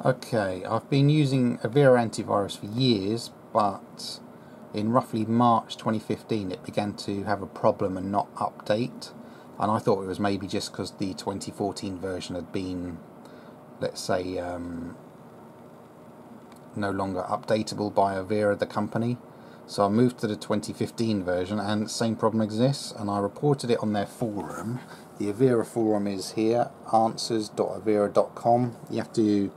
Okay, I've been using Avira antivirus for years, but in roughly March 2015 it began to have a problem and not update, and I thought it was maybe just because the 2014 version had been, let's say, no longer updatable by Avira, the company. So I moved to the 2015 version and the same problem exists, and I reported it on their forum. The Avira forum is here, answers.avira.com. You have to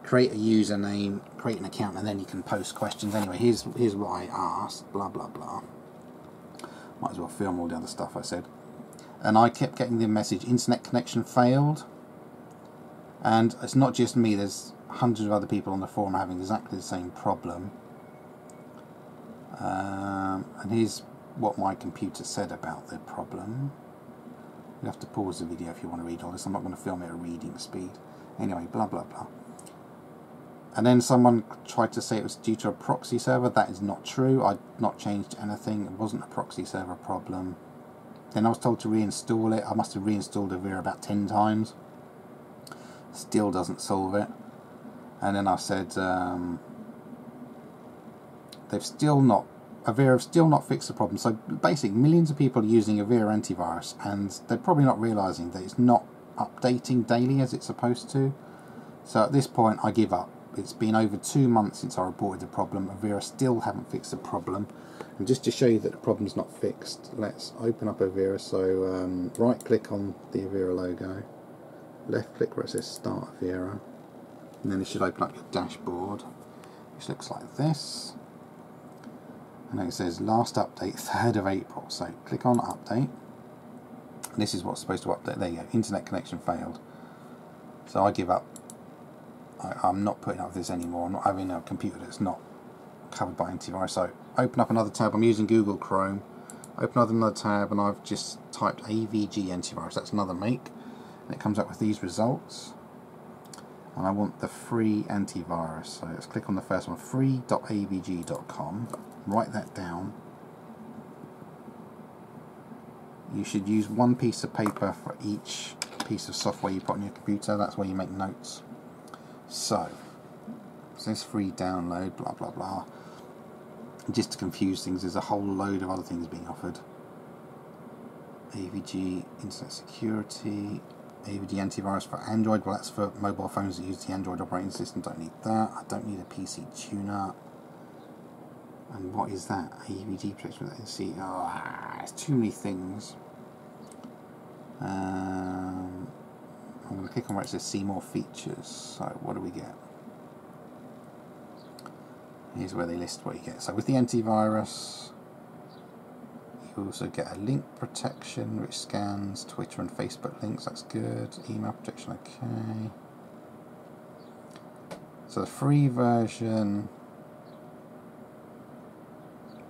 create a username, create an account, and then you can post questions. Anyway, here's what I asked, blah blah blah. Might as well film all the other stuff I said. And I kept getting the message, internet connection failed. And it's not just me, there's hundreds of other people on the forum having exactly the same problem. And here's what my computer said about the problem. You have to pause the video if you want to read all this. I'm not going to film it at reading speed. Anyway, blah blah blah. And then someone tried to say it was due to a proxy server. That is not true. I've not changed anything. It wasn't a proxy server problem. Then I was told to reinstall it. I must have reinstalled Avira about 10 times. Still doesn't solve it. And then I said Avira have still not fixed the problem. So basically, millions of people are using Avira antivirus, and they're probably not realizing that it's not updating daily as it's supposed to. So at this point, I give up. It's been over 2 months since I reported the problem. Avira still haven't fixed the problem. And just to show you that the problem's not fixed, let's open up Avira. So right click on the Avira logo, left click where it says Start Avira, and then it should open up your dashboard, which looks like this. And then it says last update 3rd of April. So click on update. This is what's supposed to update. There you go, internet connection failed. So I give up. I'm not putting up with this anymore. I'm not having a computer that's not covered by antivirus. So open up another tab. I'm using Google Chrome. Open up another tab, and I've just typed AVG antivirus. That's another make, and it comes up with these results. And I want the free antivirus. So let's click on the first one, free.avg.com. Write that down. You should use one piece of paper for each piece of software you put on your computer. That's where you make notes. So, it says free download, blah blah blah. Just to confuse things, there's a whole load of other things being offered. AVG Internet Security, AVG Antivirus for Android. Well, that's for mobile phones that use the Android operating system. Don't need that. I don't need a PC tuner. And what is that? AVG protection with ANC. Oh, it's too many things. I'm going to click on where it says see more features. So what do we get? Here's where they list what you get. So with the antivirus, you also get a link protection which scans Twitter and Facebook links. That's good. Email protection, okay. So the free version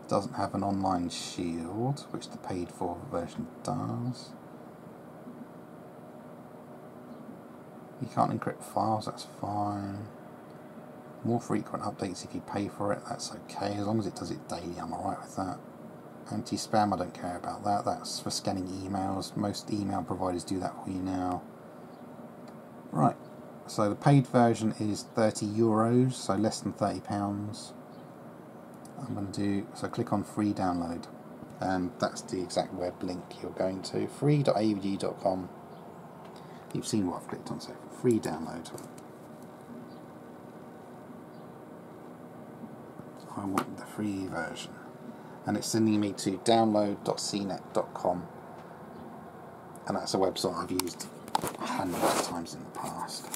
doesn't have an online shield, which the paid for version does. You can't encrypt files, that's fine. More frequent updates if you pay for it, that's okay. As long as it does it daily, I'm alright with that. Anti-spam, I don't care about that. That's for scanning emails. Most email providers do that for you now. Right, so the paid version is €30, so less than £30. I'm going to do, so click on free download. And that's the exact web link you're going to. free.avg.com. You've seen what I've clicked on, so free download. I want the free version. And it's sending me to download.cnet.com. And that's a website I've used hundreds of times in the past.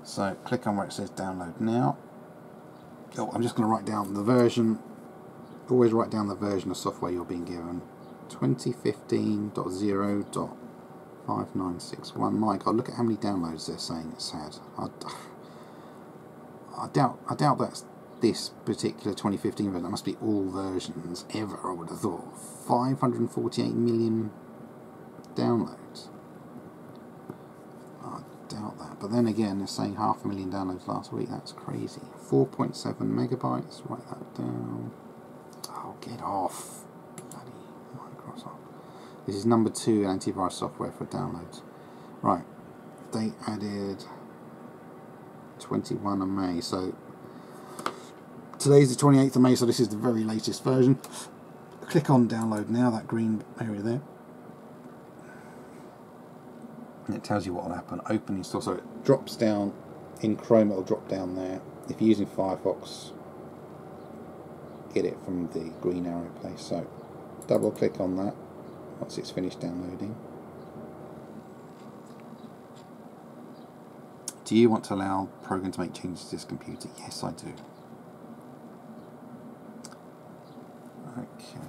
So click on where it says download now. Oh, I'm just going to write down the version. Always write down the version of software you're being given. 2015.0.5961. My God, look at how many downloads they're saying it's had. I doubt that's this particular 2015 version. That must be all versions ever, I would have thought. 548 million downloads. I doubt that. But then again, they're saying 500,000 downloads last week. That's crazy. 4.7 megabytes. Write that down. Oh, get off. Bloody Microsoft. This is number 2 antivirus software for downloads. Right. They added 21 of May. So today's the 28th of May, so this is the very latest version. Click on download now, that green area there. And it tells you what will happen. Open install, so it drops down in Chrome, it'll drop down there. If you're using Firefox, get it from the green arrow place. So double click on that once it's finished downloading. Do you want to allow the program to make changes to this computer? Yes, I do. Okay.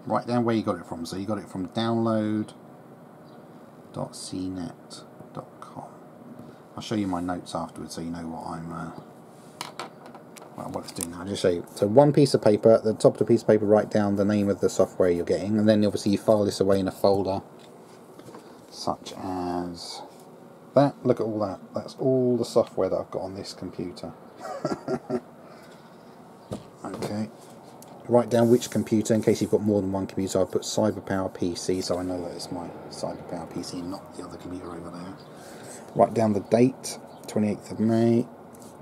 Write down where you got it from. So you got it from download.cnet.com. I'll show you my notes afterwards so you know what I'm what it's doing now. I'll just show you. So one piece of paper, at the top of the piece of paper write down the name of the software you're getting, and then obviously you file this away in a folder such as that. Look at all that. That's all the software that I've got on this computer. Okay. Write down which computer in case you've got more than one computer. I've put CyberPower PC so I know that it's my CyberPower PC, not the other computer over there. Write down the date, 28th of May.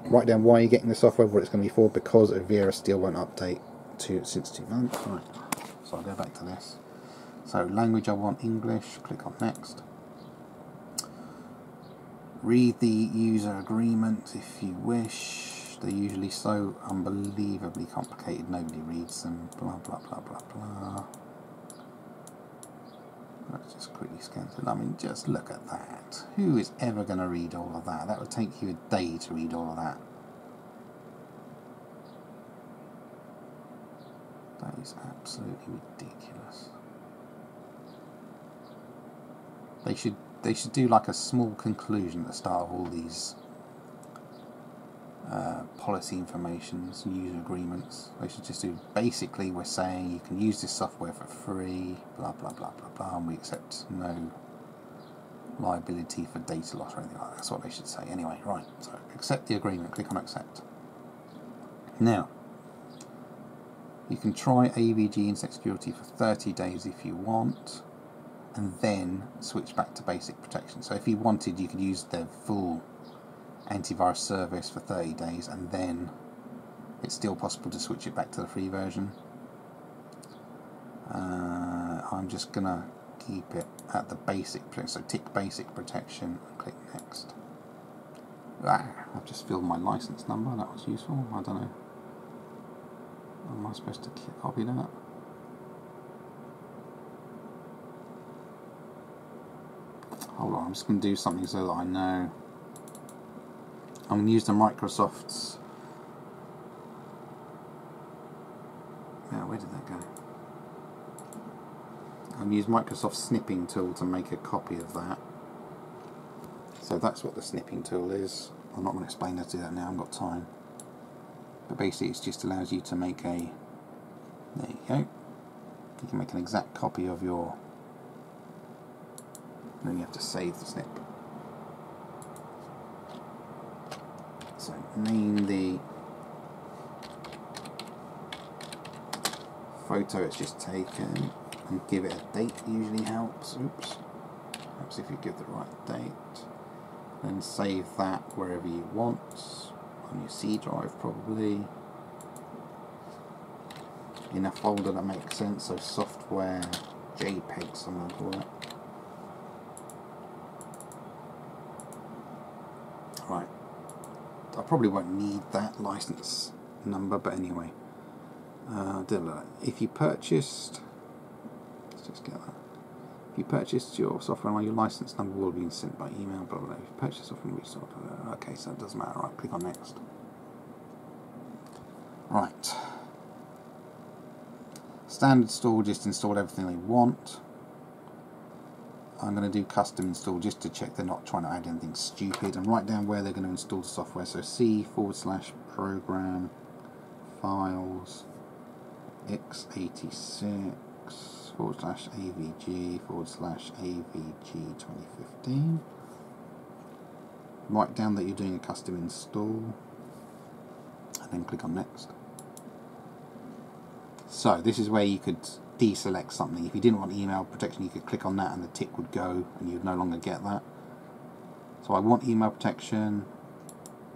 Write down why you're getting the software, what it's going to be for, because Avira still won't update since 2 months. Right. So I'll go back to this. So language I want English, click on next. Read the user agreement if you wish. They're usually so unbelievably complicated nobody reads them. Blah blah blah blah blah. Let's just quickly scan through. I mean, just look at that. Who is ever going to read all of that? That would take you a day to read all of that. That is absolutely ridiculous. They should do like a small conclusion at the start of all these policy informations, user agreements. They should just do, basically we're saying you can use this software for free, blah blah blah blah blah, and we accept no liability for data loss or anything like that. That's what they should say. Anyway, right, so accept the agreement, click on accept. Now, you can try AVG Internet Security for 30 days if you want, and then switch back to basic protection. So if you wanted, you could use their full antivirus service for 30 days, and then it's still possible to switch it back to the free version. I'm just gonna keep it at the basic, so tick basic protection and click next. I've just filled my license number, that was useful. I don't know, am I supposed to copy that? Hold on, I'm just going to do something so that I know. I'm going to use the Microsoft's. Yeah, where did that go? I'm going to use Microsoft's snipping tool to make a copy of that. So that's what the snipping tool is. I'm not going to explain how to do that now, I haven't got time. But basically it just allows you to make a, there you go. You can make an exact copy of your, then you have to save the snip. So name the photo it's just taken and give it a date, usually helps. Oops. Helps if you give the right date. Then save that wherever you want, on your C drive probably. In a folder that makes sense, so software JPEG, someone call it. Right. I probably won't need that license number, but anyway. If you purchased, let's just get that. If you purchased your software, your license number will be sent by email, blah blah blah. If you purchase software, okay, so it doesn't matter. Right, click on next. Right. Standard install, just install everything they want. I'm going to do custom install just to check they're not trying to add anything stupid, and write down where they're going to install the software. So C/program files x86/AVG/AVG 2015. Write down that you're doing a custom install, and then click on next. So this is where you could deselect something. If you didn't want email protection, you could click on that and the tick would go and you'd no longer get that. So I want email protection.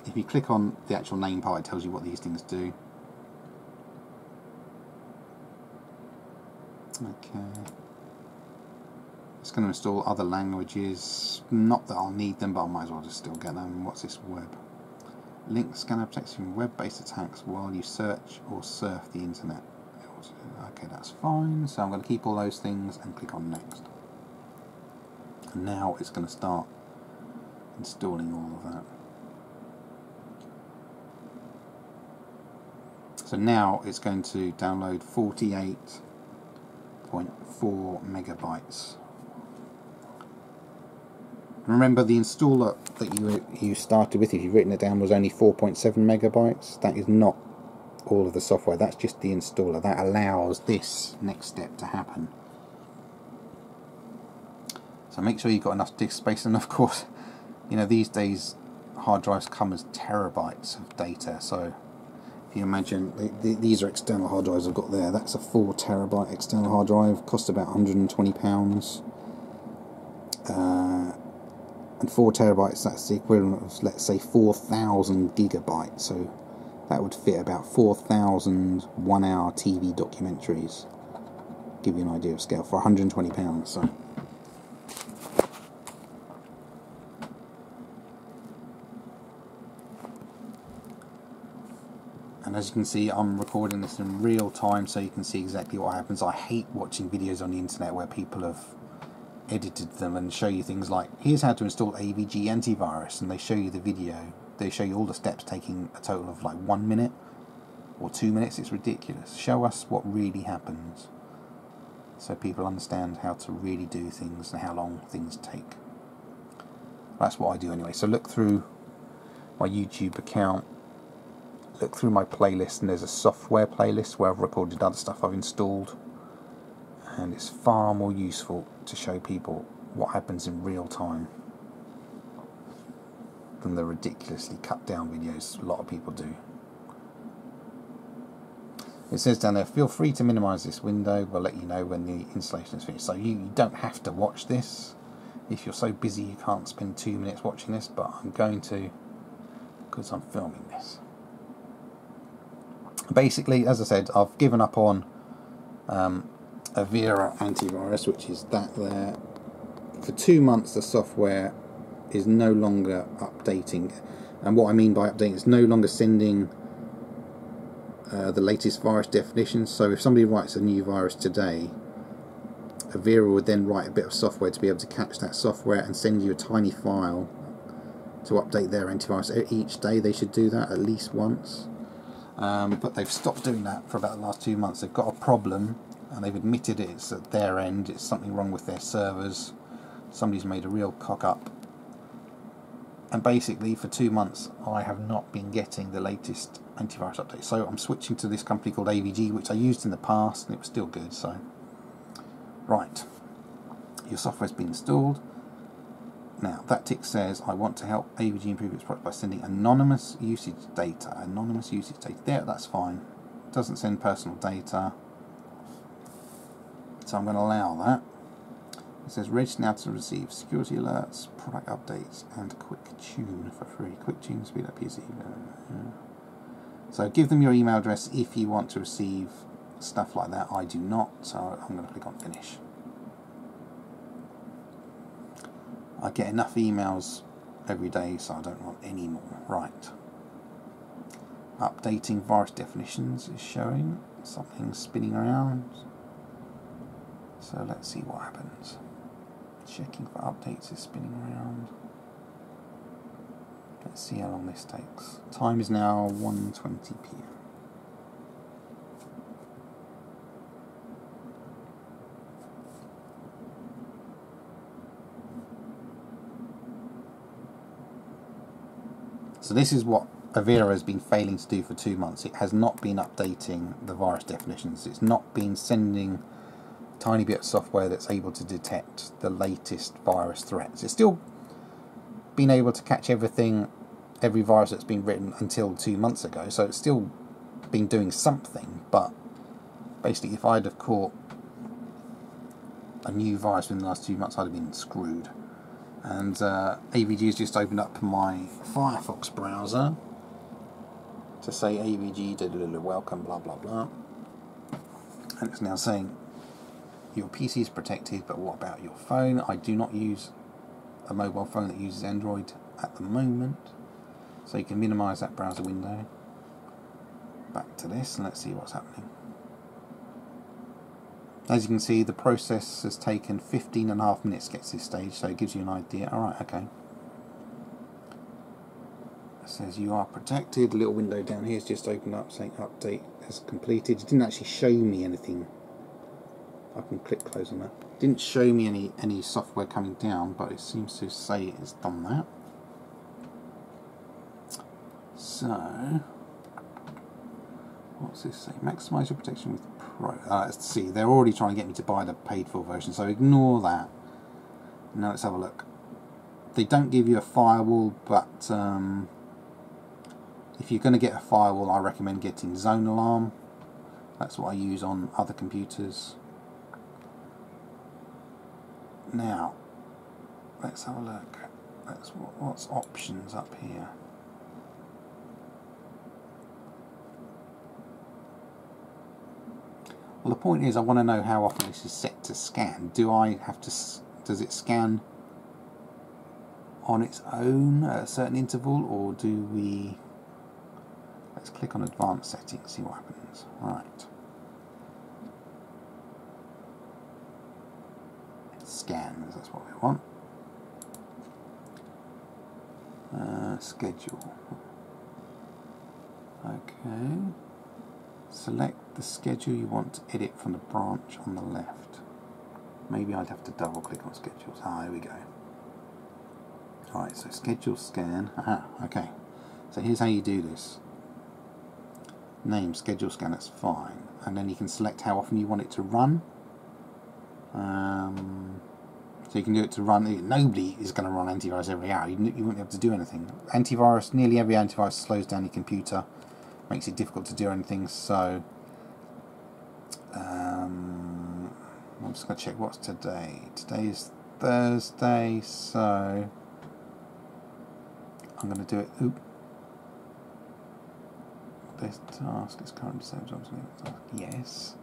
If you click on the actual name part, it tells you what these things do. Okay. It's going to install other languages. Not that I'll need them, but I might as well just still get them. What's this? Web. Link scanner protects from web-based attacks while you search or surf the internet. Okay, that's fine. So I'm going to keep all those things and click on next. And now it's going to start installing all of that. So now it's going to download 48.4 megabytes. Remember, the installer that you started with, if you've written it down, was only 4.7 megabytes. That is not all of the software. That's just the installer. That allows this next step to happen. So make sure you've got enough disk space, and of course, you know, these days hard drives come as terabytes of data. So if you imagine, these are external hard drives I've got there. That's a 4 terabyte external hard drive, cost about £120. And 4 terabytes, that's the equivalent of, let's say, 4,000 gigabytes. So that would fit about 4,000 one-hour TV documentaries. Give you an idea of scale for £120. So. And as you can see, I'm recording this in real time, so you can see exactly what happens. I hate watching videos on the internet where people have edited them and show you things like, here's how to install AVG antivirus, and they show you the video. They show you all the steps taking a total of like 1 minute or 2 minutes. It's ridiculous. Show us what really happens so people understand how to really do things and how long things take. That's what I do anyway. So look through my YouTube account, look through my playlist, and there's a software playlist where I've recorded other stuff I've installed, and it's far more useful to show people what happens in real time than the ridiculously cut down videos a lot of people do. It says down there, feel free to minimize this window, we'll let you know when the installation is finished. So you don't have to watch this if you're so busy you can't spend 2 minutes watching this, but I'm going to, because I'm filming this. Basically, as I said, I've given up on Avira Antivirus, which is that there. For 2 months the software is no longer updating, and what I mean by updating, it's no longer sending the latest virus definitions. So if somebody writes a new virus today, Avira would then write a bit of software to be able to catch that software and send you a tiny file to update their antivirus. Each day they should do that at least once. But they've stopped doing that for about the last 2 months. They've got a problem, and they've admitted it's at their end. It's something wrong with their servers. Somebody's made a real cock up. And basically, for 2 months, I have not been getting the latest antivirus update. So I'm switching to this company called AVG, which I used in the past, and it was still good. So, right, your software's been installed. Now, that tick says, I want to help AVG improve its product by sending anonymous usage data. Anonymous usage data. There, that's fine. It doesn't send personal data. So I'm going to allow that. It says, register now to receive security alerts, product updates, and quick tune for free. Quick tune, speed up PC. So give them your email address if you want to receive stuff like that. I do not, so I'm going to click on finish. I get enough emails every day, so I don't want any more. Right. Updating virus definitions is showing. Something spinning around. So let's see what happens. Checking for updates is spinning around. Let's see how long this takes. Time is now 1:20 p.m. So this is what Avira has been failing to do for 2 months. It has not been updating the virus definitions. It's not been sending a tiny bit of software that's able to detect the latest virus threats. It's still been able to catch everything, every virus that's been written until 2 months ago. So it's still been doing something, but basically if I'd have caught a new virus within the last 2 months, I'd have been screwed. And AVG has just opened up my Firefox browser to say AVG, welcome, blah blah blah. And it's now saying your PC is protected, but what about your phone? I do not use a mobile phone that uses Android at the moment, so you can minimize that browser window. Back to this and let's see what's happening. As you can see, the process has taken 15.5 minutes to get to this stage, so it gives you an idea. Alright, okay. It says you are protected. A little window down here has just opened up saying update has completed. It didn't actually show me anything. I can click close on that. It didn't show me any software coming down, but it seems to say it's done that. So, what's this say? Maximize your protection with Pro. Let's see, they're already trying to get me to buy the paid for version, so ignore that. Now let's have a look. They don't give you a firewall, but if you're going to get a firewall, I recommend getting Zone Alarm. That's what I use on other computers. Now, let's have a look. What's options up here? Well, the point is, I want to know how often this is set to scan. Do I have to? Does it scan on its own at a certain interval, or do we? Let's click on advanced settings, see what happens. Right. Scans, that's what we want. Schedule. Okay. Select the schedule you want to edit from the branch on the left. Maybe I'd have to double click on schedules. Here we go. Alright, so schedule scan. Aha, okay. So here's how you do this. Name schedule scan, that's fine. And then you can select how often you want it to run. So you can do it to run. Nobody is going to run antivirus every hour. You won't be able to do anything. Antivirus, nearly every antivirus slows down your computer, makes it difficult to do anything. So I'm just going to check what's today. Today is Thursday, so I'm going to do it. Oop. This task is currently disabled. Yes.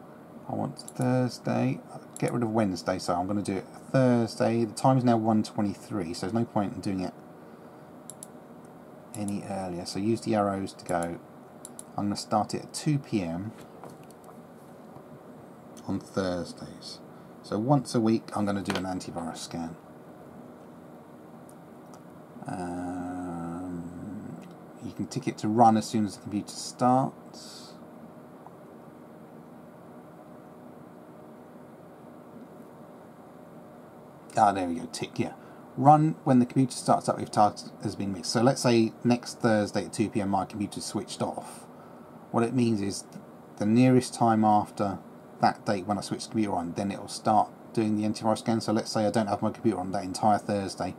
I want Thursday. Get rid of Wednesday, so I'm going to do it Thursday. The time is now 1:23, so there's no point in doing it any earlier. So use the arrows to go. I'm going to start it at 2 PM on Thursdays. So once a week, I'm going to do an antivirus scan. You can tick it to run as soon as the computer starts. There we go, tick, yeah. Run when the computer starts up if task has been missed. So let's say next Thursday at 2 PM my computer's switched off. What it means is the nearest time after that date when I switch the computer on, then it will start doing the antivirus scan. So let's say I don't have my computer on that entire Thursday.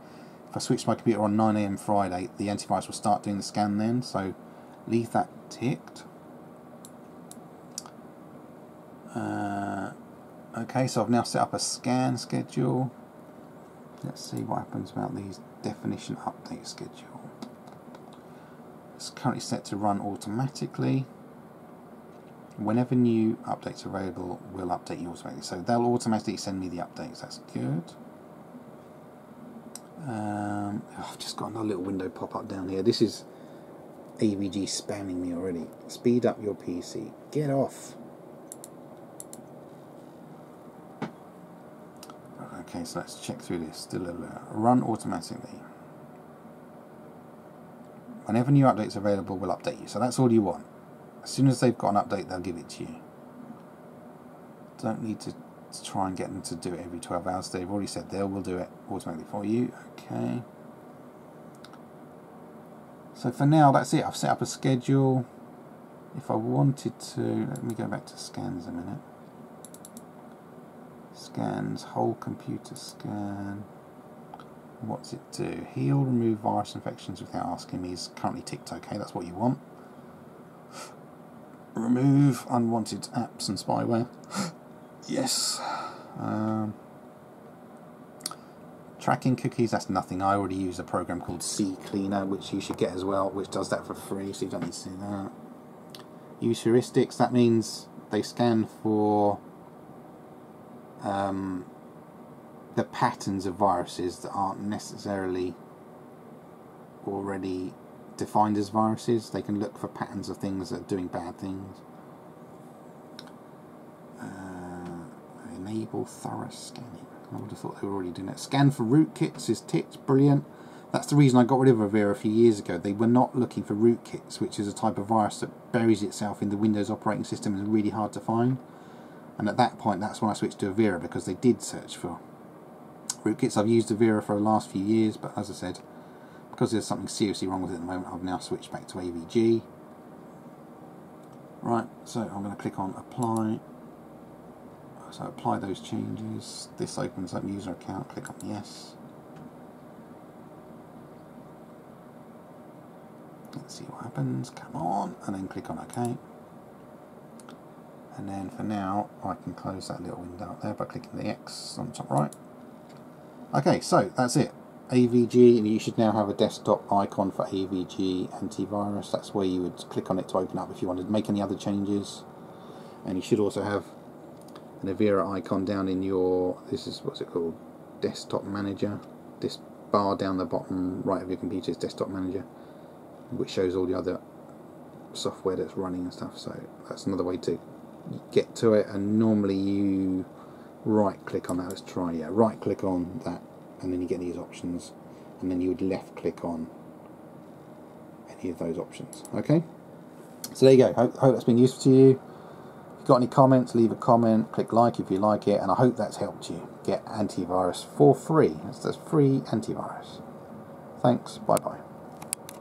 If I switch my computer on 9 AM Friday, the antivirus will start doing the scan then. So leave that ticked. Okay, so I've now set up a scan schedule. Let's see what happens about these definition update schedule. It's currently set to run automatically. Whenever new updates are available, we'll update you automatically. So they'll automatically send me the updates. That's good. I've just got another little window pop up down here. This is AVG spamming me already. Speed up your PC. Get off. Okay, so let's check through this. Still run automatically. Whenever new updates are available, we'll update you. So that's all you want. As soon as they've got an update, they'll give it to you. Don't need to try and get them to do it every 12 hours. They've already said they will do it automatically for you. Okay. So for now, that's it. I've set up a schedule. If I wanted to, let me go back to scans a minute. Scans, whole computer scan. What's it do? Heal, remove virus infections without asking me is currently ticked OK. That's what you want. Remove unwanted apps and spyware. Yes. Tracking cookies, that's nothing. I already use a program called CCleaner, which you should get as well, which does that for free, so you don't need to do that. Use heuristics, that means they scan for the patterns of viruses that aren't necessarily already defined as viruses. They can look for patterns of things that are doing bad things. Enable thorough scanning. I would have thought they were already doing that. Scan for rootkits is ticked, brilliant. That's the reason I got rid of Avira a few years ago. They were not looking for rootkits, which is a type of virus that buries itself in the Windows operating system and is really hard to find. And at that point, that's when I switched to Avira, because they did search for rootkits. I've used Avira for the last few years, but as I said, because there's something seriously wrong with it at the moment, I've now switched back to AVG. Right, so I'm going to click on apply. So apply those changes. This opens up user account, click on yes. Let's see what happens, come on, and then click on OK. And then for now, I can close that little window up there by clicking the X on the top right. Okay, so that's it. AVG, and you should now have a desktop icon for AVG Antivirus. That's where you would click on it to open up if you wanted to make any other changes. And you should also have an Avira icon down in your, this is, what's it called, desktop manager. This bar down the bottom right of your computer is desktop manager, which shows all the other software that's running and stuff. So that's another way to get to it. And normally you right click on that. Let's try, yeah, right click on that, and then you get these options, and then you would left click on any of those options. Okay, so there you go. Hope that's been useful to you. If you've got any comments, leave a comment, click like if you like it, and I hope that's helped you get antivirus for free. That's free antivirus. Thanks, bye bye.